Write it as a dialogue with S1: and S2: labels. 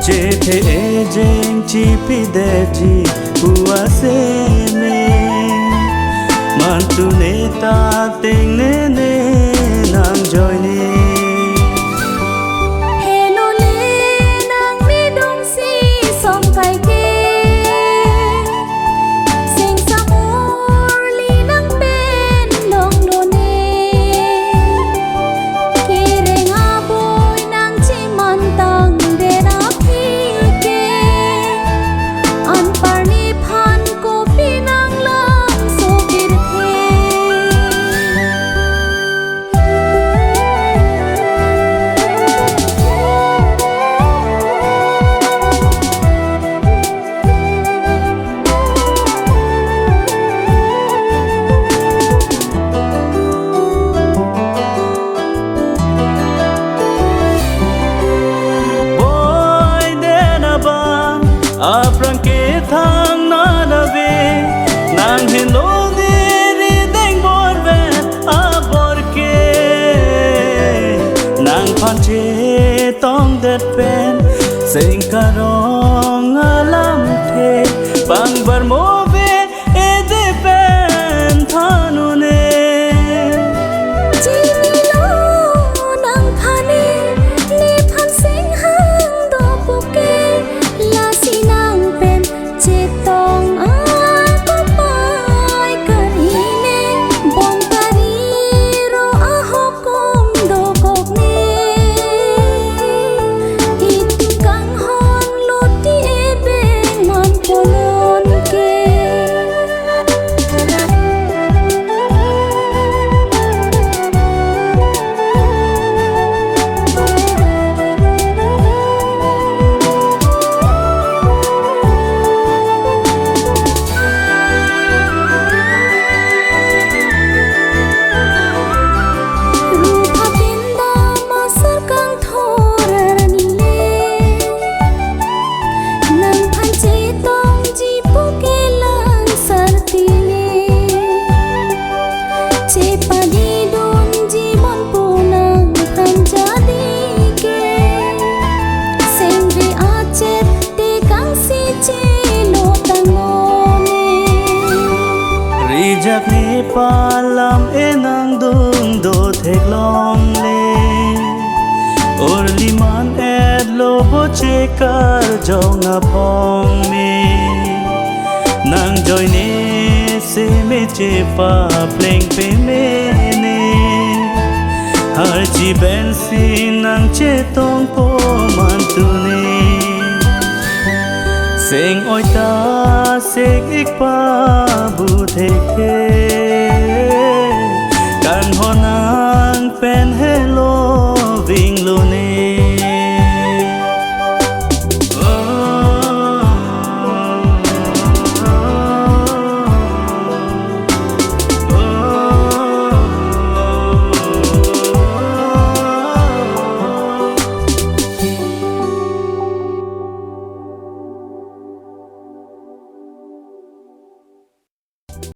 S1: chế thế jeng chi pi de chi bua se me man tu ne ta ting ne ne nang joy ne
S2: hello le nang mi dong si som kai ke sing sa or li nang ben long do ne ki re nga boy nang chi man tang de na phi ke an par ni phan ko pi nang lang so kir the
S1: aprang ke thang na na ve nang hello ni ri deng bor ve a bor ke nang phan che tong det pen sing ka rong alam the bang bar mo ve e de pen thanu ne
S2: chi ni lo nang phane ni phan sing hang do pu ke la si nang pen che tong a ko pai kari ne bong kari ro a ho kom do kok ne it kang hon lo ti e beng man polon ke
S1: jak ni palam enang dung do thek long le or liman ed lo bo che kar jong a pong me nang joy ne se me che pa pleng pe me ne har chi ben sin nang che tong po man tu ne sing oi ta sing ik pa bu thek the kan ho nang pen he